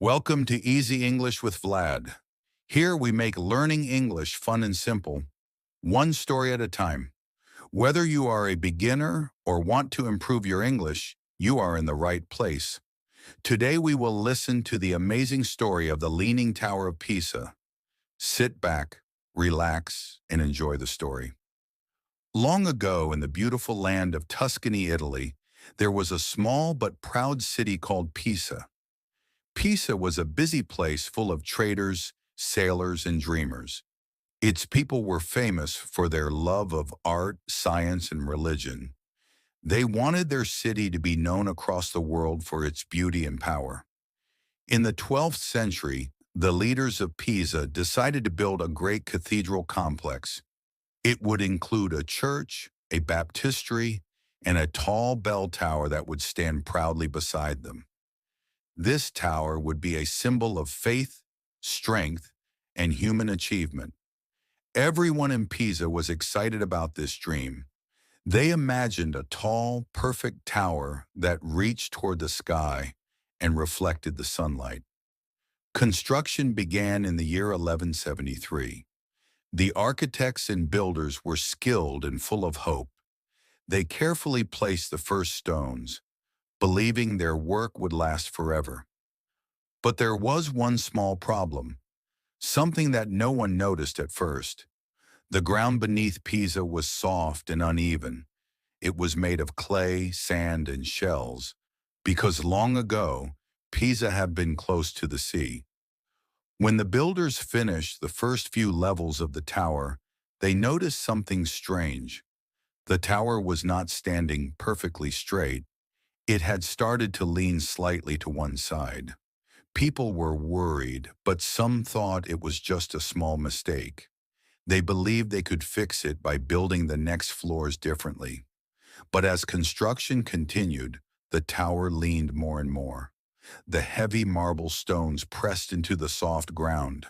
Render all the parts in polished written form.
Welcome to Easy English with Vlad. Here we make learning English fun and simple, one story at a time. Whether you are a beginner or want to improve your English, you are in the right place. Today we will listen to the amazing story of the Leaning Tower of Pisa. Sit back, relax, and enjoy the story. Long ago in the beautiful land of Tuscany, Italy, there was a small but proud city called Pisa. Pisa was a busy place full of traders, sailors, and dreamers. Its people were famous for their love of art, science, and religion. They wanted their city to be known across the world for its beauty and power. In the 12th century, the leaders of Pisa decided to build a great cathedral complex. It would include a church, a baptistry, and a tall bell tower that would stand proudly beside them. This tower would be a symbol of faith, strength, and human achievement. Everyone in Pisa was excited about this dream. They imagined a tall, perfect tower that reached toward the sky and reflected the sunlight. Construction began in the year 1173. The architects and builders were skilled and full of hope. They carefully placed the first stones, believing their work would last forever. But there was one small problem, something that no one noticed at first. The ground beneath Pisa was soft and uneven. It was made of clay, sand, and shells, because long ago, Pisa had been close to the sea. When the builders finished the first few levels of the tower, they noticed something strange. The tower was not standing perfectly straight. It had started to lean slightly to one side. People were worried, but some thought it was just a small mistake. They believed they could fix it by building the next floors differently. But as construction continued, the tower leaned more and more. The heavy marble stones pressed into the soft ground,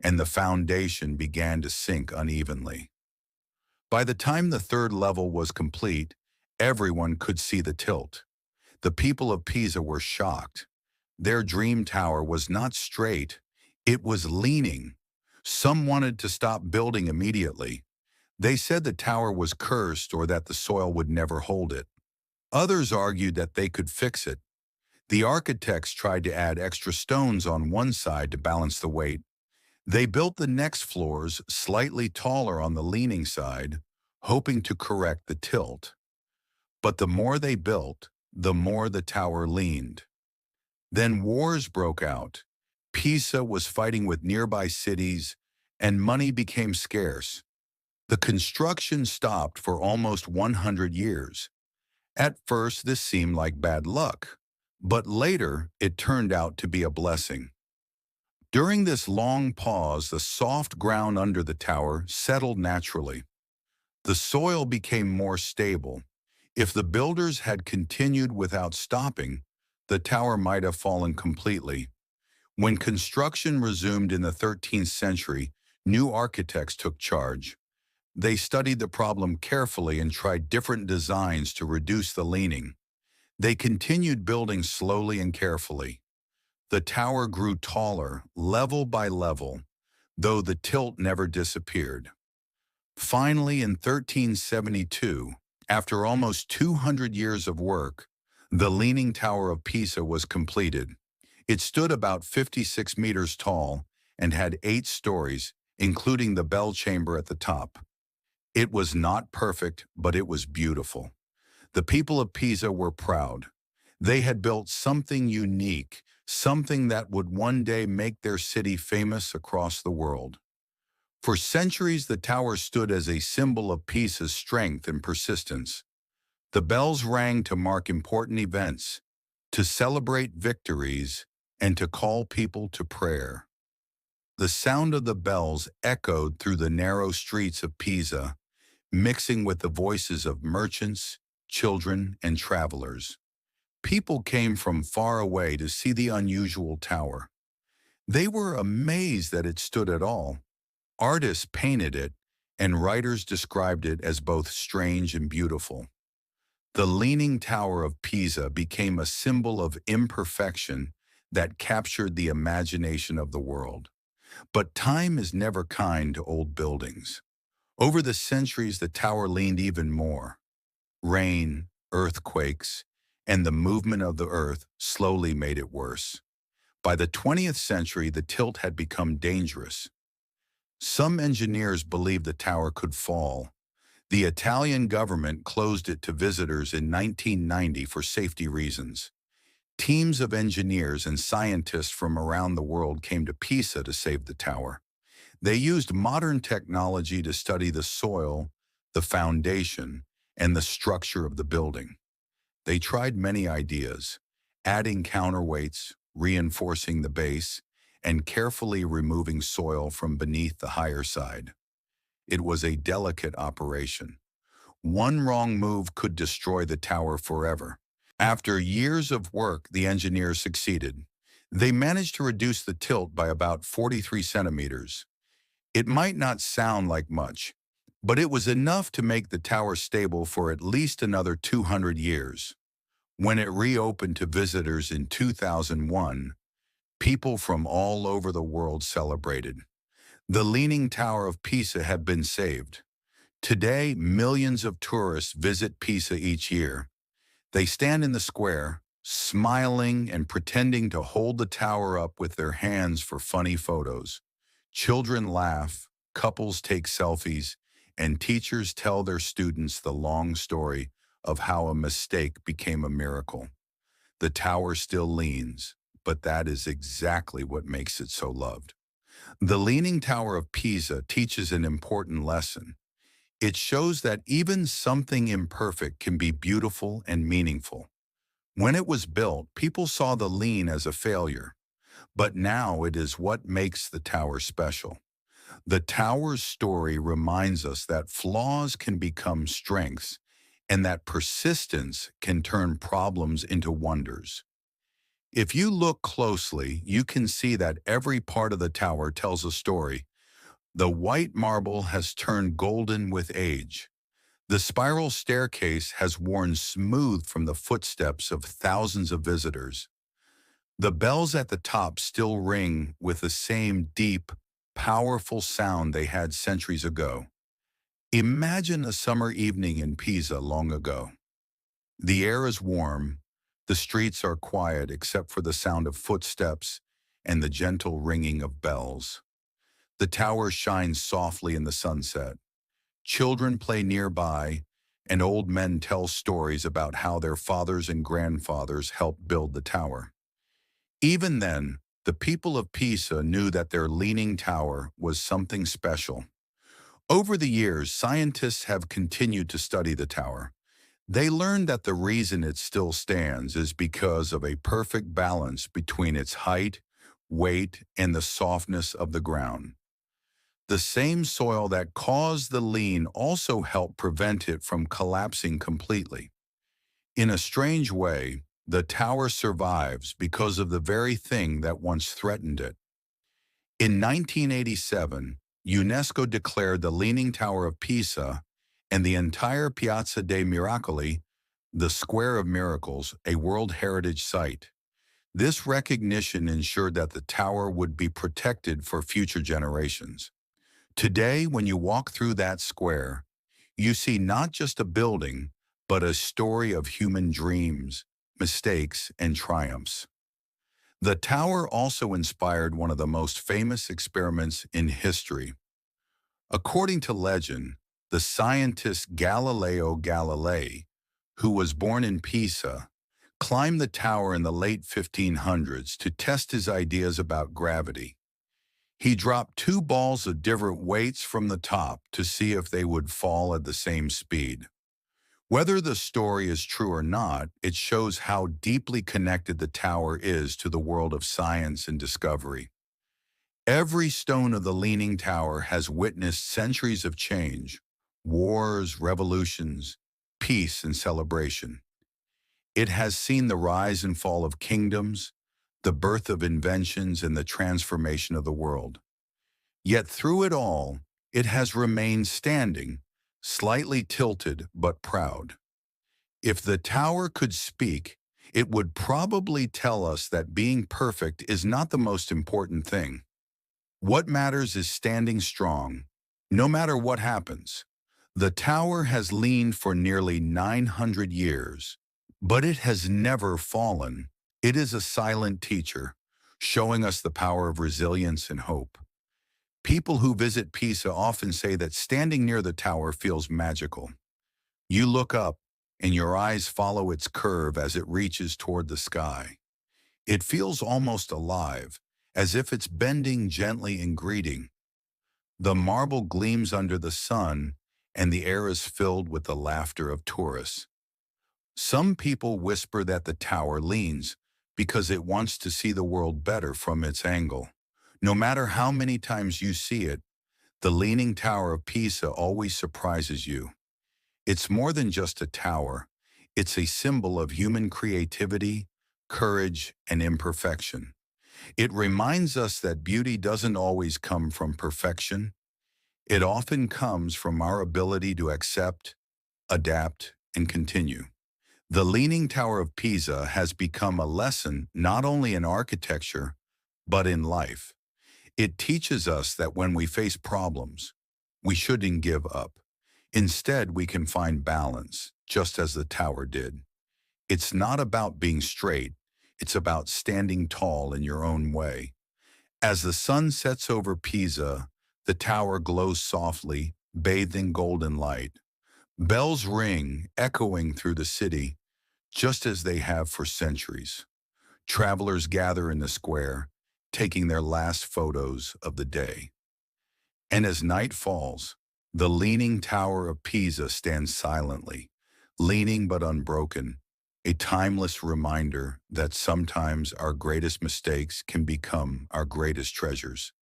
and the foundation began to sink unevenly. By the time the third level was complete, everyone could see the tilt. The people of Pisa were shocked. Their dream tower was not straight, it was leaning. Some wanted to stop building immediately. They said the tower was cursed or that the soil would never hold it. Others argued that they could fix it. The architects tried to add extra stones on one side to balance the weight. They built the next floors slightly taller on the leaning side, hoping to correct the tilt. But the more they built, the more the tower leaned. Then wars broke out. Pisa was fighting with nearby cities, and money became scarce. The construction stopped for almost 100 years. At first, this seemed like bad luck, but later it turned out to be a blessing. During this long pause, the soft ground under the tower settled naturally. The soil became more stable. If the builders had continued without stopping, the tower might have fallen completely. When construction resumed in the 13th century, new architects took charge. They studied the problem carefully and tried different designs to reduce the leaning. They continued building slowly and carefully. The tower grew taller, level by level, though the tilt never disappeared. Finally, in 1372, after almost 200 years of work, the Leaning Tower of Pisa was completed. It stood about 56 meters tall and had 8 stories, including the bell chamber at the top. It was not perfect, but it was beautiful. The people of Pisa were proud. They had built something unique, something that would one day make their city famous across the world. For centuries, the tower stood as a symbol of Pisa's strength and persistence. The bells rang to mark important events, to celebrate victories, and to call people to prayer. The sound of the bells echoed through the narrow streets of Pisa, mixing with the voices of merchants, children, and travelers. People came from far away to see the unusual tower. They were amazed that it stood at all. Artists painted it, and writers described it as both strange and beautiful. The Leaning Tower of Pisa became a symbol of imperfection that captured the imagination of the world. But time is never kind to old buildings. Over the centuries, the tower leaned even more. Rain, earthquakes, and the movement of the earth slowly made it worse. By the 20th century, the tilt had become dangerous. Some engineers believed the tower could fall. The Italian government closed it to visitors in 1990 for safety reasons. Teams of engineers and scientists from around the world came to Pisa to save the tower. They used modern technology to study the soil, the foundation, and the structure of the building. They tried many ideas, adding counterweights, reinforcing the base, and carefully removing soil from beneath the higher side. It was a delicate operation. One wrong move could destroy the tower forever. After years of work, the engineers succeeded. They managed to reduce the tilt by about 43 centimeters. It might not sound like much, but it was enough to make the tower stable for at least another 200 years. When it reopened to visitors in 2001, people from all over the world celebrated. The Leaning Tower of Pisa had been saved. Today, millions of tourists visit Pisa each year. They stand in the square, smiling and pretending to hold the tower up with their hands for funny photos. Children laugh, couples take selfies, and teachers tell their students the long story of how a mistake became a miracle. The tower still leans, but that is exactly what makes it so loved. The Leaning Tower of Pisa teaches an important lesson. It shows that even something imperfect can be beautiful and meaningful. When it was built, people saw the lean as a failure, but now it is what makes the tower special. The tower's story reminds us that flaws can become strengths and that persistence can turn problems into wonders. If you look closely, you can see that every part of the tower tells a story. The white marble has turned golden with age. The spiral staircase has worn smooth from the footsteps of thousands of visitors. The bells at the top still ring with the same deep, powerful sound they had centuries ago. Imagine a summer evening in Pisa long ago. The air is warm, the streets are quiet except for the sound of footsteps and the gentle ringing of bells. The tower shines softly in the sunset. Children play nearby, and old men tell stories about how their fathers and grandfathers helped build the tower. Even then, the people of Pisa knew that their leaning tower was something special. Over the years, scientists have continued to study the tower. They learned that the reason it still stands is because of a perfect balance between its height, weight, and the softness of the ground. The same soil that caused the lean also helped prevent it from collapsing completely. In a strange way, the tower survives because of the very thing that once threatened it. In 1987, UNESCO declared the Leaning Tower of Pisa and the entire Piazza dei Miracoli, the Square of Miracles, a World Heritage Site. This recognition ensured that the tower would be protected for future generations. Today, when you walk through that square, you see not just a building, but a story of human dreams, mistakes, and triumphs. The tower also inspired one of the most famous experiments in history. According to legend, the scientist Galileo Galilei, who was born in Pisa, climbed the tower in the late 1500s to test his ideas about gravity. He dropped two balls of different weights from the top to see if they would fall at the same speed. Whether the story is true or not, it shows how deeply connected the tower is to the world of science and discovery. Every stone of the Leaning Tower has witnessed centuries of change, wars, revolutions, peace, and celebration. It has seen the rise and fall of kingdoms, the birth of inventions, and the transformation of the world. Yet through it all, it has remained standing, slightly tilted but proud. If the tower could speak, it would probably tell us that being perfect is not the most important thing. What matters is standing strong, no matter what happens. The tower has leaned for nearly 900 years, but it has never fallen. It is a silent teacher, showing us the power of resilience and hope. People who visit Pisa often say that standing near the tower feels magical. You look up, and your eyes follow its curve as it reaches toward the sky. It feels almost alive, as if it's bending gently in greeting. The marble gleams under the sun, and the air is filled with the laughter of tourists. Some people whisper that the tower leans because it wants to see the world better from its angle. No matter how many times you see it, the Leaning Tower of Pisa always surprises you. It's more than just a tower. It's a symbol of human creativity, courage, and imperfection. It reminds us that beauty doesn't always come from perfection. It often comes from our ability to accept, adapt, and continue. The Leaning Tower of Pisa has become a lesson not only in architecture, but in life. It teaches us that when we face problems, we shouldn't give up. Instead, we can find balance, just as the tower did. It's not about being straight, it's about standing tall in your own way. As the sun sets over Pisa, the tower glows softly, bathed in golden light. Bells ring, echoing through the city, just as they have for centuries. Travelers gather in the square, taking their last photos of the day. And as night falls, the Leaning Tower of Pisa stands silently, leaning but unbroken, a timeless reminder that sometimes our greatest mistakes can become our greatest treasures.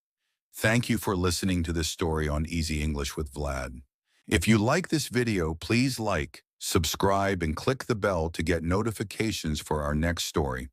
Thank you for listening to this story on Easy English with Vlad. If you like this video, please like, subscribe, and click the bell to get notifications for our next story.